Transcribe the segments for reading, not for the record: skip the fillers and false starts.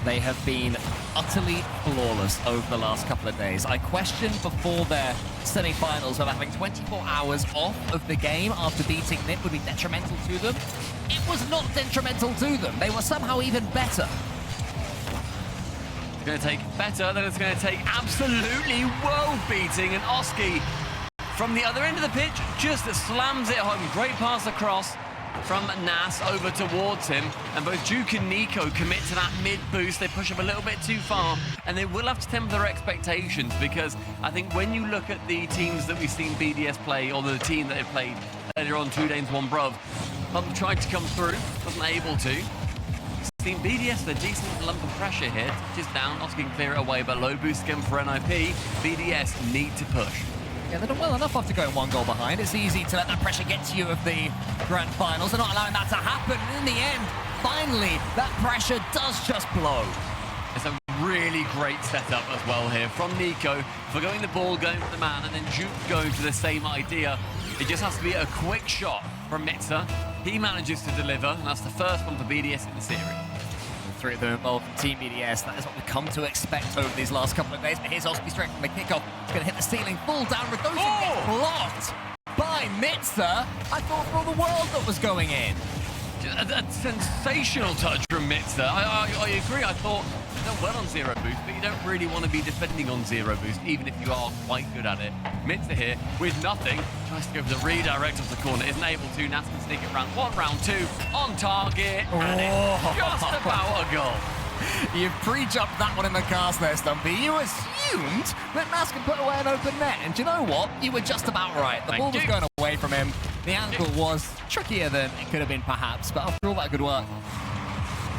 They have been utterly flawless over the last couple of days. I questioned before their semi-finals whether having 24 hours off of the game after beating NIP would be detrimental to them. It was not detrimental to them. They were somehow even better. It's going to take better, then it's going to take absolutely world-beating. And Oski, from the other end of the pitch, just slams it home. Great pass across from Nas over towards him, and both Duke and Nico commit to that mid boost. They push up a little bit too far, and they will have to temper their expectations, because I think when you look at the teams that we've seen BDS play, or the team that they played earlier on, 2 Danes, 1 Bruv, Pump tried to come through, wasn't able to. Seen BDS with a decent lump of pressure here, touches down, Oski can clear it away, but low boost again for NIP. BDS need to push. Yeah, they're done well enough after going 1 goal behind. It's easy to let that pressure get to you of the grand finals. They're not allowing that to happen. And in the end, finally, that pressure does just blow. It's a really great setup as well here from Nico for going the ball, going for the man, and then Duke going for the same idea. It just has to be a quick shot from Mitza. He manages to deliver, and that's the first one for BDS in the series. 3 of them involved in Team BDS. That is what we've come to expect over these last couple of days. But here's Oski straight from the kickoff. He's going to hit the ceiling, fall down. Radosin gets blocked by Mitza. I thought for all the world that was going in. A sensational touch from Mitza. I agree. I thought he's done well on 0 boost, but you don't really want to be defending on 0 boost, even if you are quite good at it. Mitza here with nothing. Tries to go for the redirect off the corner. Isn't able to. Nas can sneak it round 1, round 2. On target. And it's just about a goal. You've pre-jumped that one in the cast there, Stumpy. You assumed that Nas could put away an open net. And do you know what? You were just about right. The ball was going away from him. The angle was trickier than it could have been, perhaps. But after all that good work.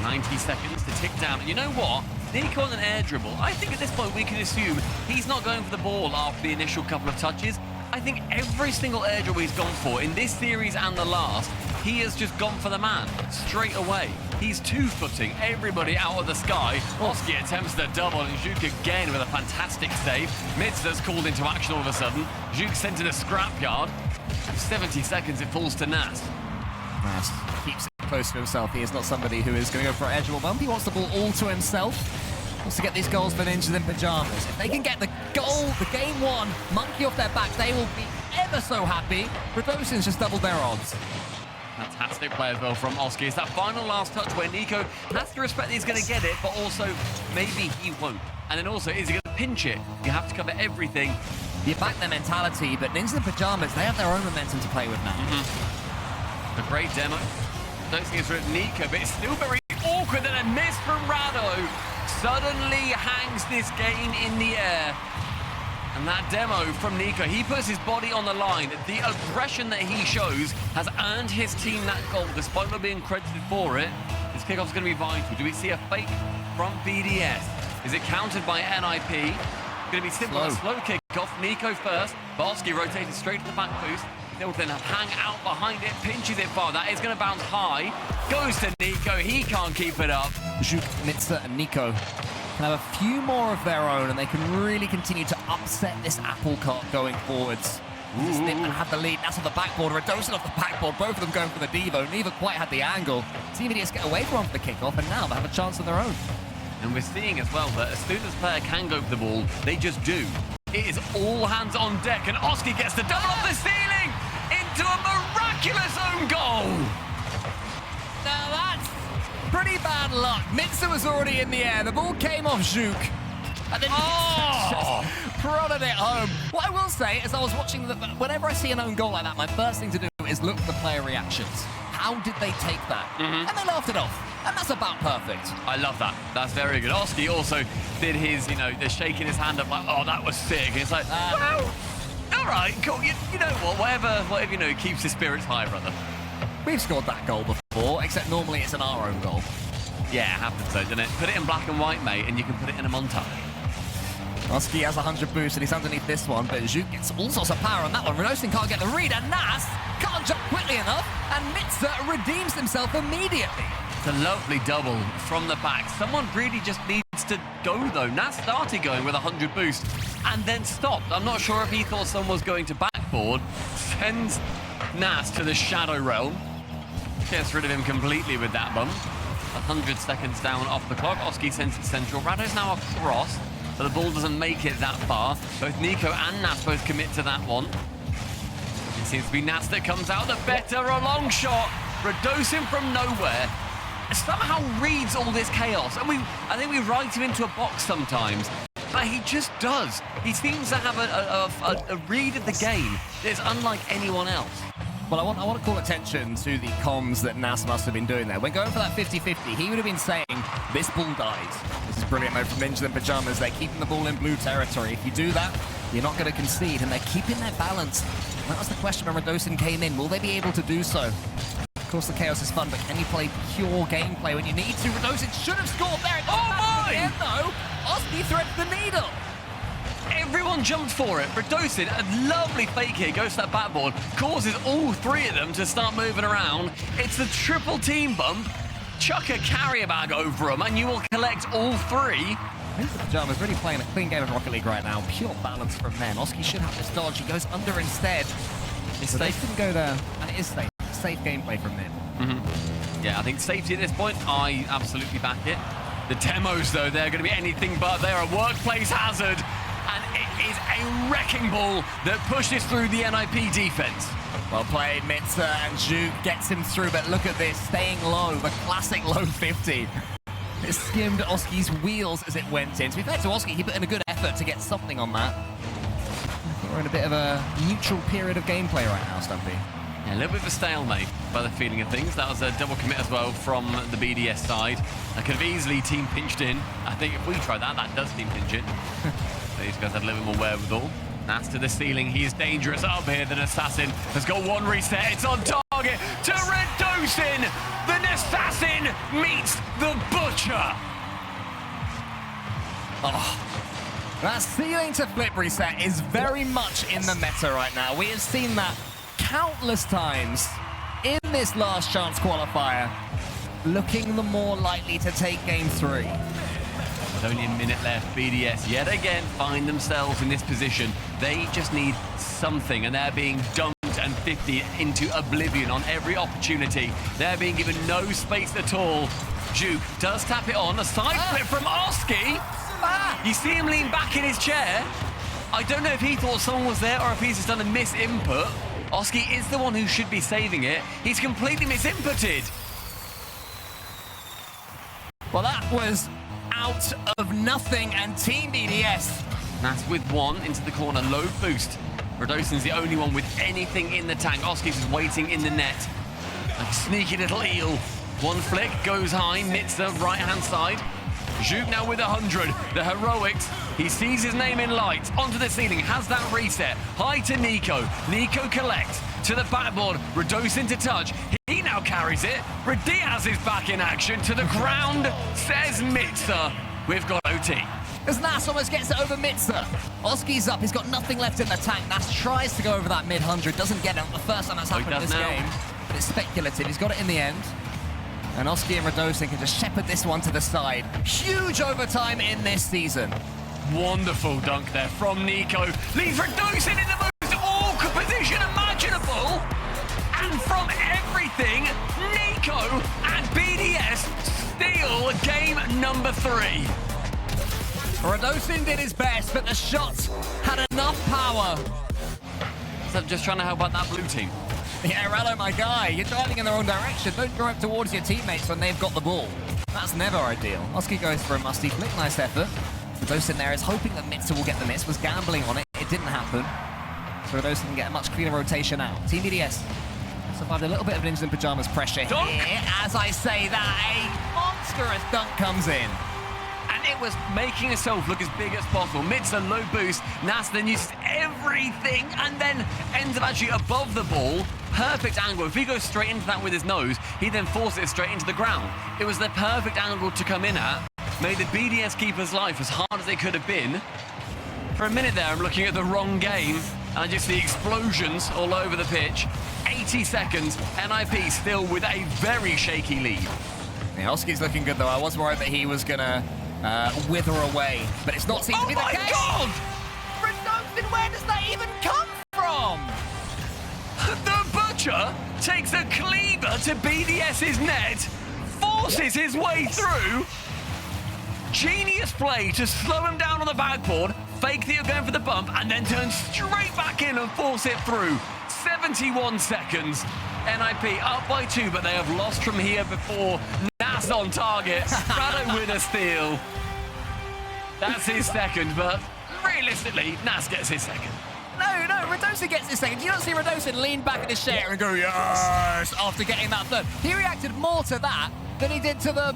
90 seconds to tick down. And you know what? Nico on an air dribble. I think at this point we can assume he's not going for the ball after the initial couple of touches. I think every single air dribble he's gone for in this series and the last, he has just gone for the man straight away. He's 2-footing everybody out of the sky. Oski attempts the double, and Zhuk again with a fantastic save. Mitza's called into action all of a sudden. Zhuk sent to the scrapyard. 70 seconds, it falls to Nas. Nas keeps it close to himself. He is not somebody who is going to go for an edgeable bump. He wants the ball all to himself. Wants to get these goals for Ninjas in Pyjamas. If they can get the goal, the game 1, monkey off their back, they will be ever so happy. Radosin's just doubled their odds. Fantastic play as well from Oski. It's that final last touch where Nico has to respect that he's going to get it, but also maybe he won't. And then also, is he going to pinch it? You have to cover everything. You back their mentality, but Ninjas in Pyjamas, they have their own momentum to play with now. A great demo. Don't think it's with Nico, but it's still very awkward. And a miss from Rado suddenly hangs this game in the air. And that demo from Nico, he puts his body on the line. The aggression that he shows has earned his team that goal, despite not being credited for it. This kickoff's going to be vital. Do we see a fake from BDS? Is it countered by NIP? Going to be simple, a slow kickoff. Nico first. Oski rotated straight to the back boost. They'll then hang out behind it, pinches it far. That is going to bounce high. Goes to Nico. He can't keep it up. Zhuk, Mitza, and Nico can have a few more of their own, and they can really continue to upset this apple cart going forwards. Snip and had the lead. That's on the backboard. Radosin off the backboard. Both of them going for the Devo. Neither quite had the angle. Team BDS get away from the kickoff, and now they have a chance on their own. And we're seeing as well that as soon as a player can go for the ball, they just do. It is all hands on deck, and Oski gets the double off the ceiling into a miraculous own goal. Now that's pretty bad luck. Mitza was already in the air. The ball came off Zhuk. And then just prodded it home. What I will say is I was watching, whenever I see an own goal like that, my first thing to do is look at the player reactions. How did they take that? And they laughed it off. And that's about perfect. I love that. That's very good. Oski also did his, the shaking his hand up like, oh, that was sick. And it's like, wow. All right, cool. You know what? Whatever, keeps the spirits high, brother. We've scored that goal before, except normally it's an our own goal. Yeah, it happens though, doesn't it? Put it in black and white, mate, and you can put it in a montage. Oski has 100 boost and he's underneath this one, but Zhuk gets all sorts of power on that one. Radosin can't get the read, and Nas can't jump quickly enough, and Mitza redeems himself immediately. It's a lovely double from the back. Someone really just needs to go, though. Nas started going with 100 boost and then stopped. I'm not sure if he thought someone was going to backboard. Sends Nas to the shadow realm. Gets rid of him completely with that bump. 100 seconds down off the clock. Oski sends it central. Rado's now across, but the ball doesn't make it that far. Both Nico and Nas both commit to that one. It seems to be Nas that comes out the better. A long shot. Radosin from nowhere somehow reads all this chaos. And I think we write him into a box sometimes, but he just does. He seems to have a read of the game that's unlike anyone else. Well, I want to call attention to the comms that Nas must have been doing there. When going for that 50-50, he would have been saying, this ball dies. This is brilliant mode from Ninjas and Pyjamas. They're keeping the ball in blue territory. If you do that, you're not going to concede, and they're keeping their balance. That was the question when Radosin came in. Will they be able to do so? Of course, the chaos is fun, but can you play pure gameplay when you need to? Radosin should have scored there. Oh my! Again, though, Oski threads the needle. Everyone jumped for it. Radosin, a lovely fake here, goes to that backboard, causes all three of them to start moving around. It's a triple team bump. Chuck a carrier bag over them, and you will collect all three. Ninjas and Pyjamas really playing a clean game of Rocket League right now. Pure balance from them. Oski should have this dodge. He goes under instead. So they couldn't go there, and it is safe. Safe gameplay from them. Yeah, I think safety at this point, I absolutely back it. The demos, though, they're going to be anything but. They're a workplace hazard, and it is a wrecking ball that pushes through the NIP defense. Well played, Mitza, and Juke gets him through, but look at this, staying low, the classic low 50. It skimmed Oski's wheels as it went in. To be fair to Oski, he put in a good effort to get something on that. I think we're in a bit of a neutral period of gameplay right now, Stumpy. Yeah, a little bit of a stalemate by the feeling of things. That was a double commit as well from the BDS side. That could have easily team pinched in. I think if we try that, that does team pinch it. So these guys had a little bit more wherewithal. That's to the ceiling. He is dangerous up here. The Assassin has got one reset. It's on target to Radosin. The Assassin meets the Butcher. Oh, that ceiling to flip reset is very much in the meta right now. We have seen that countless times in this last chance qualifier, looking the more likely to take game 3. With only a minute left, BDS yet again find themselves in this position. They just need something, and they're being dunked and 50 into oblivion on every opportunity. They're being given no space at all. Juke does tap it on, a side flip from Oski. You see him lean back in his chair. I don't know if he thought someone was there or if he's just done a misinput. Oski is the one who should be saving it. He's completely misinputted. Well, that was out of nothing, and Team BDS. That's with one into the corner, low boost. Radosin's the only one with anything in the tank. Oski's just waiting in the net. Like a sneaky little eel. One flick, goes high, Mitza, right-hand side. Juke now with 100. The heroics. He sees his name in lights. Onto the ceiling. Has that reset. High to Nico. Nico collects. To the backboard. Radosin to touch. He now carries it. Diaz is back in action. To the ground, says Mitza. We've got OT. As Nas almost gets it over Mitza. Oski's up. He's got nothing left in the tank. Nas tries to go over that mid-100. Doesn't get it. The first time that's happened in this game. But it's speculative. He's got it in the end. And Oski and Radosin can just shepherd this one to the side. Huge overtime in this season. Wonderful dunk there from Nico. Leaves Radosin in the most awkward position imaginable. And from everything, Nico and BDS steal game number 3. Radosin did his best, but the shots had enough power. So just trying to help out that blue team. Yeah, Rallo, my guy, you're driving in the wrong direction. Don't drive towards your teammates when they've got the ball. That's never ideal. Oski goes for a musty flick, nice effort. Radosin there is hoping that Mitza will get the miss, was gambling on it. It didn't happen. So Radosin can get a much cleaner rotation out. Team BDS survived a little bit of Ninjas and Pyjamas pressure dunk. Here. As I say that, a monstrous dunk comes in. And it was making itself look as big as possible. Mitza, low boost. Nas then uses everything and then ends up actually above the ball. Perfect angle. If he goes straight into that with his nose, he then forces it straight into the ground. It was the perfect angle to come in at. Made the BDS keeper's life as hard as they could have been. For a minute there, I'm looking at the wrong game. And I just see explosions all over the pitch. 80 seconds. NIP still with a very shaky lead. Yeah, Oski's looking good, though. I was worried that he was going to wither away, but it's not seemed to be the case. Oh my God! Radosin, where does that even come from? The Butcher takes a cleaver to BDS's net. 4 forces his way through. Genius play to slow him down on the backboard, fake that you're going for the bump, and then turn straight back in and force it through. 71 seconds. NIP up by 2, but they have lost from here before. Nas on target. Rado win a steal. That's his second, but realistically, Nas gets his second. No, Radosin gets his second. You don't see Radosin lean back in his chair and go, yes, after getting that third. He reacted more to that than he did to the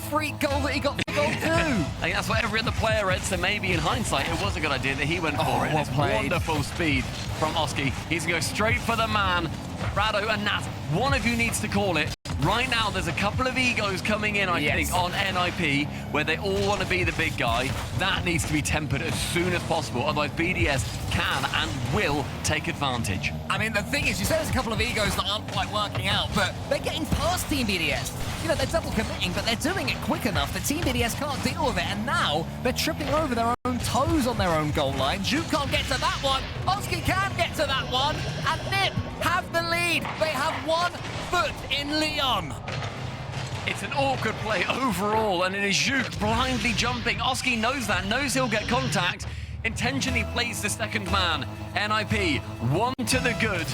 freak goal that he got for goal 2. I think that's what every other player read, so maybe in hindsight it was a good idea that he went for it. It's wonderful speed from Oski. He's going to go straight for the man. Rado and Nat, one of you needs to call it. Right now, there's a couple of egos coming in, I think, on NIP, where they all want to be the big guy. That needs to be tempered as soon as possible, otherwise BDS can and will take advantage. I mean, the thing is, you say there's a couple of egos that aren't quite working out, but they're getting past Team BDS. You know, they're double committing, but they're doing it quick enough that Team BDS can't deal with it, and now they're tripping over their own toes on their own goal line. Juke can't get to that one. Oski can get to that one, and Nip have the lead. They have 1 foot in Leon. It's an awkward play overall, and it is Juke blindly jumping. Oski knows that, knows he'll get contact, intentionally plays the second man. NIP, 1 to the good.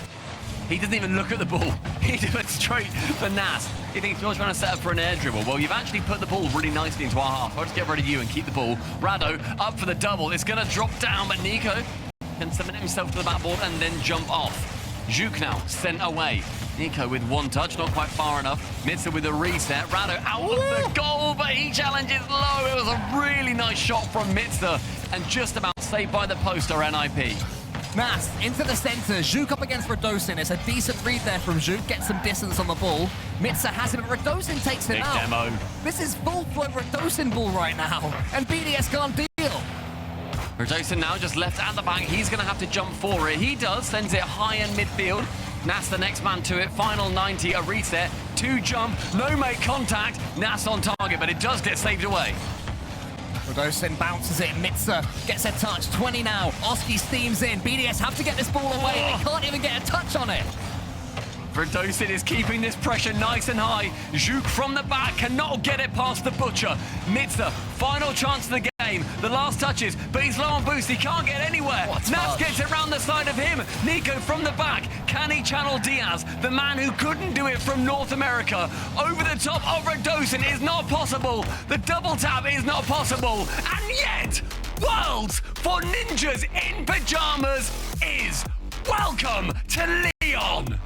He doesn't even look at the ball. He went straight for Nas. He thinks you're trying to set up for an air dribble. Well, you've actually put the ball really nicely into our half. I'll just get rid of you and keep the ball. Rado up for the double. It's going to drop down, but Nico can submit himself to the backboard and then jump off. Juke now sent away. Nico with 1 touch, not quite far enough. Mitsa with a reset. Rado out of the goal, but he challenges low. It was a really nice shot from Mitsa and just about saved by the post or NIP. Nas into the center. Juke up against Radosin. It's a decent read there from Juke. Gets some distance on the ball. Mitsa has it, but Radosin takes it out. Demo. This is full-flow Radosin ball right now, and BDS can't deal. Radosin now just left at the back. He's going to have to jump for it. He does. Sends it high in midfield. Nas the next man to it. Final 90, a reset. 2 jump. No make contact. Nas on target, but it does get saved away. Radosin bounces it. Mitsa gets a touch. 20 now. Oski steams in. BDS have to get this ball away. They can't even get a touch on it. Radosin is keeping this pressure nice and high. Juke from the back cannot get it past the butcher. Mitsa, final chance of the game. The last touches, but he's low on boost. He can't get anywhere. Nas gets it round the side of him. Nico from the back. Can he channel Diaz, the man who couldn't do it from North America? Over the top of Radosin is not possible. The double tap is not possible. And yet, Worlds for Ninjas in Pyjamas is welcome to Leon.